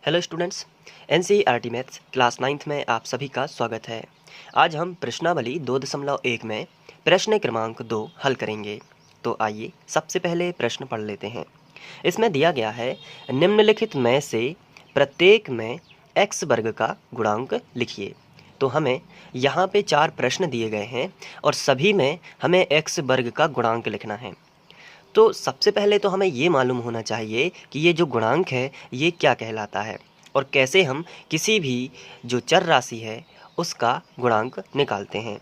Hello students, NCERT maths class 9th में आप सभी का स्वागत है। आज हम प्रश्नावली 2.1 में प्रश्न क्रमांक 2 हल करेंगे। तो आइए सबसे पहले प्रश्न पढ़ लेते हैं। इसमें दिया गया है, निम्नलिखित में से प्रत्येक में x वर्ग का गुणांक लिखिए। तो हमें यहाँ पे 4 प्रश्न दिए गए हैं और सभी में हमें x वर्ग का गुणांक लिखना है। तो सबसे पहले तो हमें ये मालूम होना चाहिए कि ये जो गुणांक है ये क्या कहलाता है और कैसे हम किसी भी जो चर राशि है उसका गुणांक निकालते हैं।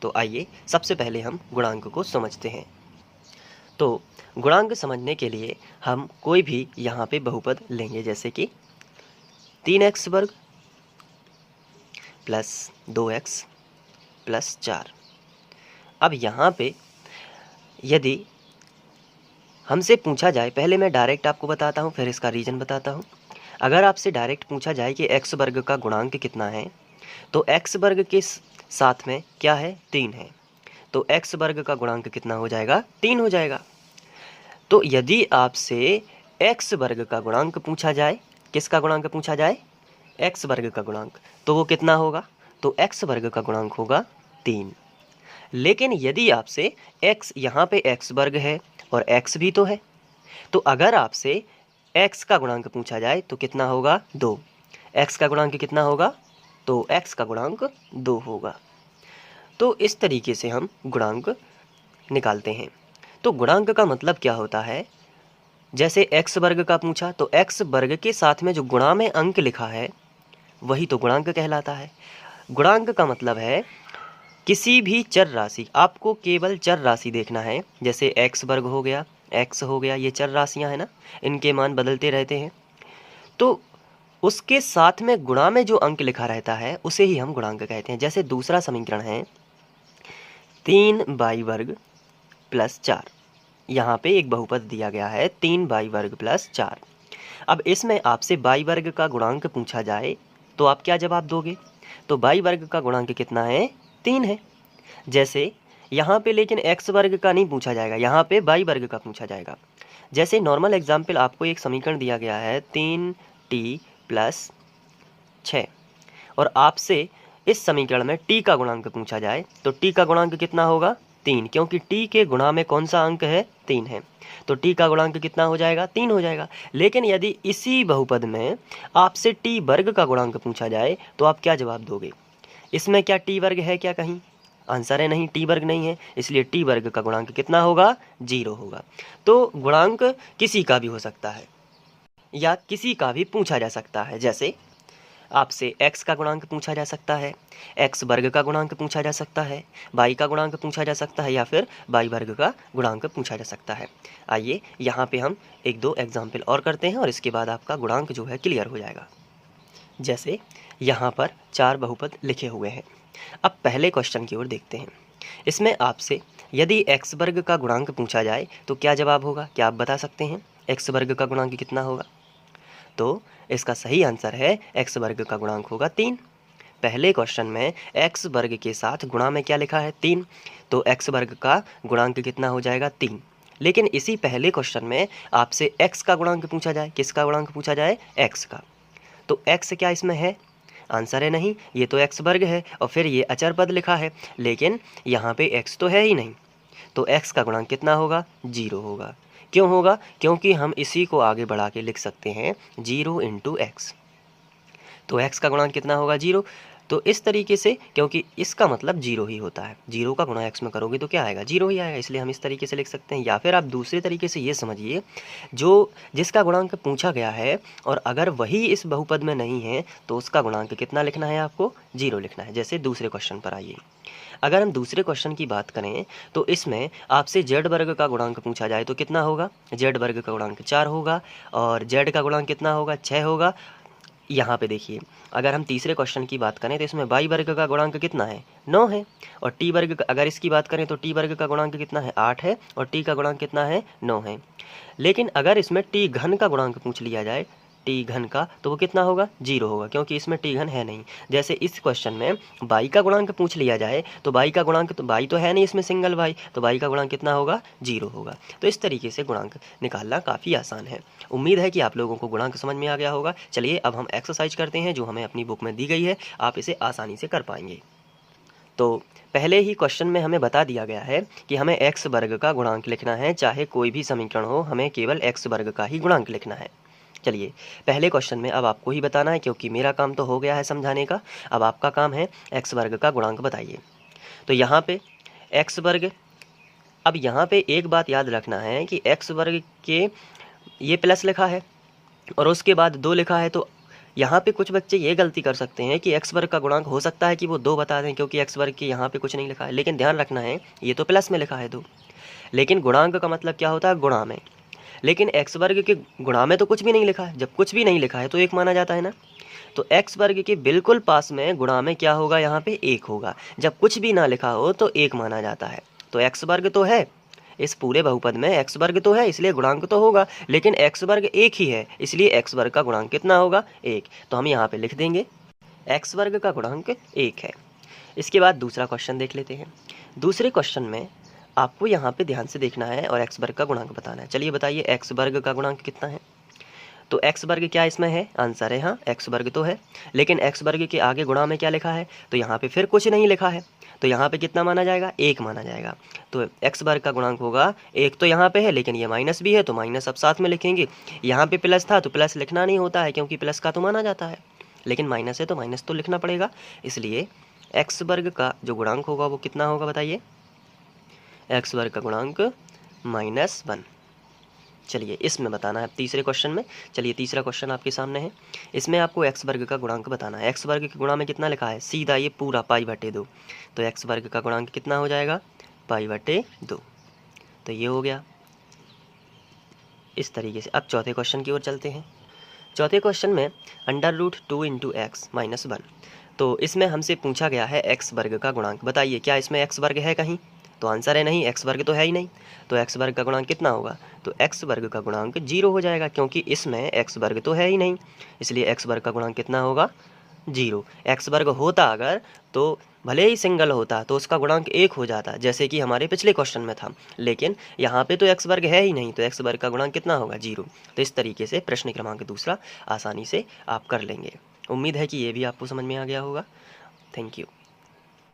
तो आइए सबसे पहले हम गुणांक को समझते हैं। तो गुणांक समझने के लिए हम कोई भी यहाँ पे बहुपद लेंगे, जैसे कि 3x वर्ग प्लस 2x प्लस 4। अब यहाँ पे यदि हमसे पूछा जाए, पहले मैं डायरेक्ट आपको बताता हूँ फिर इसका रीज़न बताता हूँ। अगर आपसे डायरेक्ट पूछा जाए कि x वर्ग का गुणांक कितना है, तो x वर्ग के साथ में क्या है, 3 है, तो x वर्ग का गुणांक कितना हो जाएगा, 3 हो जाएगा। तो यदि आपसे x वर्ग का गुणांक पूछा जाए, किसका गुणांक पूछा जाए, x वर्ग का गुणांक, तो वो कितना होगा, तो x वर्ग का गुणांक होगा 3। लेकिन यदि आपसे x, यहाँ पे x वर्ग है और x भी तो है, तो अगर आपसे x का गुणांक पूछा जाए तो कितना होगा, 2। x का गुणांक कितना होगा, तो x का गुणांक 2 होगा। तो इस तरीके से हम गुणांक निकालते हैं। तो गुणांक का मतलब क्या होता है, जैसे x वर्ग का पूछा तो x वर्ग के साथ में जो गुणा में अंक लिखा है वही तो गुणांक कहलाता है। गुणांक का मतलब है किसी भी चर राशि, आपको केवल चर राशि देखना है, जैसे x वर्ग हो गया, x हो गया, ये चर राशियां हैं ना, इनके मान बदलते रहते हैं, तो उसके साथ में गुणा में जो अंक लिखा रहता है उसे ही हम गुणांक कहते हैं। जैसे दूसरा समीकरण है 3y वर्ग प्लस 4। यहाँ पे एक बहुपद दिया गया है 3y वर्ग प्लस 4। अब इसमें आपसे y वर्ग का गुणांक पूछा जाए तो आप क्या जवाब दोगे, तो y वर्ग का गुणांक कितना है, 3 है। जैसे यहाँ पे लेकिन x वर्ग का नहीं पूछा जाएगा, यहाँ पे y वर्ग का पूछा जाएगा। जैसे नॉर्मल एग्जाम्पल, आपको एक समीकरण दिया गया है 3t प्लस 6 और आपसे इस समीकरण में t का गुणांक पूछा जाए तो t का गुणांक कितना होगा, 3, क्योंकि t के गुणा में कौन सा अंक है, 3 है, तो t का गुणांक कितना हो जाएगा, 3 हो जाएगा। लेकिन यदि इसी बहुपद में आपसे t वर्ग का गुणांक पूछा जाए तो आप क्या जवाब दोगे, इसमें क्या t वर्ग है क्या, कहीं आंसर है नहीं, t वर्ग नहीं है, इसलिए t वर्ग का गुणांक कितना होगा, 0 होगा। तो गुणांक किसी का भी हो सकता है या किसी का भी पूछा जा सकता है। जैसे आपसे x का गुणांक पूछा जा सकता है, x वर्ग का गुणांक पूछा जा सकता है, y का गुणांक पूछा जा सकता है, या फिर y वर्ग का गुणांक पूछा जा सकता है। आइए यहाँ पे हम 1-2 एग्जाम्पल और करते हैं और इसके बाद आपका गुणांक जो है क्लियर हो जाएगा। जैसे यहाँ पर 4 बहुपद लिखे हुए हैं। अब पहले क्वेश्चन की ओर देखते हैं। इसमें आपसे यदि x वर्ग का गुणांक पूछा जाए तो क्या जवाब होगा, क्या आप बता सकते हैं x वर्ग का गुणांक कितना होगा, तो इसका सही आंसर है x वर्ग का गुणांक होगा 3। पहले क्वेश्चन में x वर्ग के साथ गुणा में क्या लिखा है, 3, तो x वर्ग का गुणांक कितना हो जाएगा, 3। लेकिन इसी पहले क्वेश्चन में आपसे x का गुणांक पूछा जाए, किसका गुणांक पूछा जाए, x का, तो x क्या इसमें है, आंसर है नहीं, ये तो x वर्ग है और फिर ये अचर पद लिखा है, लेकिन यहाँ पे x तो है ही नहीं, तो x का गुणांक कितना होगा, 0 होगा। क्यों होगा, क्योंकि हम इसी को आगे बढ़ा के लिख सकते हैं 0 इंटू एक्स, तो x का गुणांक कितना होगा, 0। तो इस तरीके से, क्योंकि इसका मतलब 0 ही होता है, 0 का गुणा x में करोगे तो क्या आएगा, 0 ही आएगा, इसलिए हम इस तरीके से लिख सकते हैं। या फिर आप दूसरे तरीके से ये समझिए, जो जिसका गुणांक पूछा गया है और अगर वही इस बहुपद में नहीं है तो उसका गुणांक कितना लिखना है, आपको 0 लिखना है। जैसे दूसरे क्वेश्चन पर आइए, अगर हम दूसरे क्वेश्चन की बात करें तो इसमें आपसे z वर्ग का गुणांक पूछा जाए तो कितना होगा, z वर्ग का गुणांक 4 होगा और z का गुणांक कितना होगा, 6 होगा। यहाँ पे देखिए, अगर हम तीसरे क्वेश्चन की बात करें तो इसमें y वर्ग का गुणांक कितना है, 9 है, और t वर्ग अगर इसकी बात करें तो t वर्ग का गुणांक कितना है, 8 है, और t का गुणांक कितना है, 9 है। लेकिन अगर इसमें t घन का गुणांक पूछ लिया जाए टी घन का, तो वो कितना होगा, 0 होगा, क्योंकि इसमें टी घन है नहीं। जैसे इस क्वेश्चन में बाई का गुणांक पूछ लिया जाए तो बाई का गुणांक, तो बाई तो है नहीं इसमें, सिंगल बाई, तो बाई का गुणांक कितना होगा, 0 होगा। तो इस तरीके से गुणांक निकालना काफ़ी आसान है। उम्मीद है कि आप लोगों को गुणांक समझ में आ गया होगा। चलिए अब हम एक्सरसाइज करते हैं जो हमें अपनी बुक में दी गई है, आप इसे आसानी से कर पाएंगे। तो पहले ही क्वेश्चन में हमें बता दिया गया है कि हमें एक्स वर्ग का गुणांक लिखना है, चाहे कोई भी समीकरण हो, हमें केवल एक्स वर्ग का ही गुणांक लिखना है। चलिए पहले क्वेश्चन में अब आपको ही बताना है, क्योंकि मेरा काम तो हो गया है समझाने का, अब आपका काम है एक्स वर्ग का गुणांक बताइए। तो यहाँ पे एक्स वर्ग, अब यहाँ पे एक बात याद रखना है कि एक्स वर्ग के ये प्लस लिखा है और उसके बाद 2 लिखा है, तो यहाँ पे कुछ बच्चे ये गलती कर सकते हैं कि एक्स वर्ग का गुणांक हो सकता है कि वो 2 बता दें, क्योंकि एक्स वर्ग के यहाँ पे कुछ नहीं लिखा है। लेकिन ध्यान रखना है ये तो प्लस में लिखा है 2, लेकिन गुणांक का मतलब क्या होता है, गुणा में। लेकिन एक्स वर्ग के गुणा में तो कुछ भी नहीं लिखा है, जब कुछ भी नहीं लिखा है तो 1 माना जाता है ना। तो एक्स वर्ग के बिल्कुल पास में गुणा में क्या होगा, यहाँ पे 1 होगा। जब कुछ भी ना लिखा हो तो 1 माना जाता है। तो एक्स वर्ग तो है, इस पूरे बहुपद में एक्स वर्ग तो है, इसलिए गुणांक तो होगा, लेकिन एक्स वर्ग 1 ही है, इसलिए एक्स वर्ग का गुणांक कितना होगा, 1। तो हम यहाँ पे लिख देंगे एक्स वर्ग का गुणांक 1 है। इसके बाद दूसरा क्वेश्चन देख लेते हैं। दूसरे क्वेश्चन में आपको यहाँ पे ध्यान से देखना है और एक्स वर्ग का गुणांक बताना है। चलिए बताइए एक्स वर्ग का गुणांक कितना है। तो एक्स वर्ग क्या इसमें है, आंसर है हाँ, एक्स वर्ग तो है, लेकिन एक्स वर्ग के आगे गुणा में क्या लिखा है, तो यहाँ पे फिर कुछ नहीं लिखा है, तो यहाँ पे कितना माना जाएगा, 1 माना जाएगा। तो एक्स वर्ग का गुणांक होगा 1। तो यहाँ पे है, लेकिन ये माइनस भी है, तो माइनस अब साथ में लिखेंगे। यहाँ पे प्लस था तो प्लस लिखना नहीं होता है, क्योंकि प्लस का तो माना जाता है, लेकिन माइनस है तो माइनस तो लिखना पड़ेगा। इसलिए एक्स वर्ग का जो गुणांक होगा वो कितना होगा बताइए, एक्स वर्ग का गुणांक -1। चलिए इसमें बताना है तीसरे क्वेश्चन में। चलिए तीसरा क्वेश्चन आपके सामने है, इसमें आपको एक्स वर्ग का गुणांक बताना है। एक्स वर्ग के गुणा में कितना लिखा है, सीधा ये पूरा π/2। तो एक्स वर्ग का गुणांक कितना हो जाएगा, π/2। तो ये हो गया इस तरीके से। अब चौथे क्वेश्चन की ओर चलते हैं। चौथे क्वेश्चन में √2 × x - 1। तो इसमें हमसे पूछा गया है एक्स वर्ग का गुणांक बताइए, क्या इसमें एक्स वर्ग है कहीं, तो आंसर है नहीं, एक्स वर्ग तो है ही नहीं। तो एक्स वर्ग का गुणांक कितना होगा, तो एक्स वर्ग का गुणांक 0 हो जाएगा, क्योंकि इसमें एक्स वर्ग तो है ही नहीं, इसलिए एक्स वर्ग का गुणांक कितना होगा, 0। एक्स वर्ग होता अगर तो भले ही सिंगल होता तो उसका गुणांक 1 हो जाता, जैसे कि हमारे पिछले क्वेश्चन में था, लेकिन यहाँ पे तो एक्स वर्ग है ही नहीं, तो एक्स वर्ग का गुणांक कितना होगा, 0। तो इस तरीके से प्रश्न क्रमांक दूसरा आसानी से आप कर लेंगे। उम्मीद है कि ये भी आपको समझ में आ गया होगा। Thank you.